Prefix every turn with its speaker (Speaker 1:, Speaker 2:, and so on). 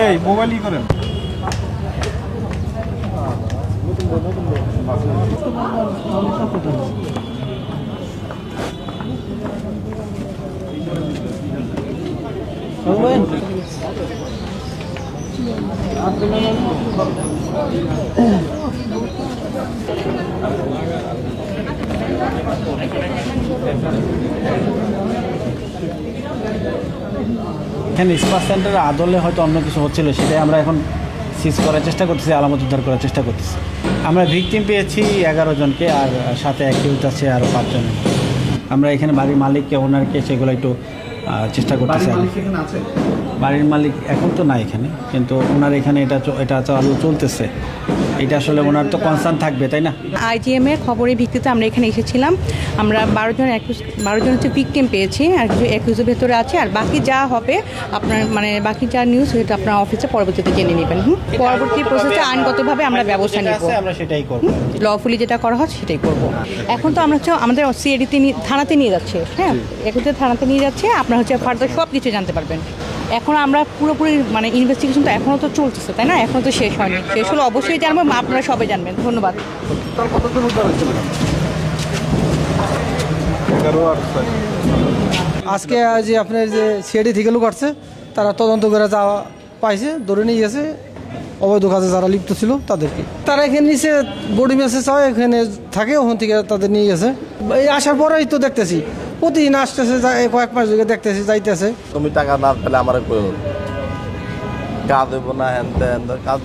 Speaker 1: এই mobile E করেন
Speaker 2: এখানে স্পার সেন্টারের আদলে হয়তো অন্য কিছু হচ্ছিল, সেটাই আমরা এখন সিজ করার চেষ্টা করতেছি, আলামত উদ্ধার করার চেষ্টা করতেছি। আমরা ভিকটিম পেয়েছি 11 জনকে, আর সাথে অ্যাকিউজড আছে আরও 5 জন। আমরা এখানে বাড়ির মালিককে, ওনারকে সেগুলো একটু চেষ্টা করতেছি। বাড়ির মালিক এখন তো নাই এখানে, কিন্তু ওনার এখানে এটা চালু চলতেছে। এটা আসলে ওনার তো কনসার্ন থাকবে, তাই না?
Speaker 3: IGM এর খবরের ভিত্তিতে আমরা এখানে এসেছিলাম। আমরা 12 জন হচ্ছে ভিকটিম পেয়েছি, আর কিছু অ্যাকিউজের ভেতরে আছে। আর বাকি যা হবে আপনার বাকি যা নিউজ সেটা আপনার অফিসে পরবর্তীতে জেনে নেবেন। পরবর্তী প্রসেসে আইনগতভাবে আমরা ব্যবস্থা নেব,
Speaker 2: আমরা সেটাই করব।
Speaker 3: লফুলি যেটা করা হয় সেটাই করব। এখন তো আমরা হচ্ছে আমাদের CID থানাতে নিয়ে যাচ্ছে, হ্যাঁ, একুতে থানাতে নিয়ে যাচ্ছে। আপনার হচ্ছে ফার্দার সব কিছু জানতে পারবেন। এখন আমরা পুরোপুরি ইনভেস্টিগেশন তো এখনও তো চলতেছে, তাই না? এখনও তো শেষ হয়নি। শেষ হলে অবশ্যই জানবো, আপনারা সবাই জানবেন। ধন্যবাদ।
Speaker 4: আজকে যে আপনার যে CID থেকে লোক আসছে, তারা তদন্ত করে যাওয়া পাইছে, ধরে নিয়ে গেছে অবৈধ কাজে যারা লিপ্ত ছিল তাদেরকে। তারা এখানে নিচে বডি মেসেজ হয়, এখানে থাকে, ওখান থেকে তাদের নিয়ে গেছে। এই আসার পরেই তো দেখতেছি প্রতিদিন আসতেছে, কয়েক মাস ধরে দেখতেছি যাইতেছে।
Speaker 5: তুমি টাকা না পেলে আমার কাজ দেবো না, হ্যান ত্যান কাজ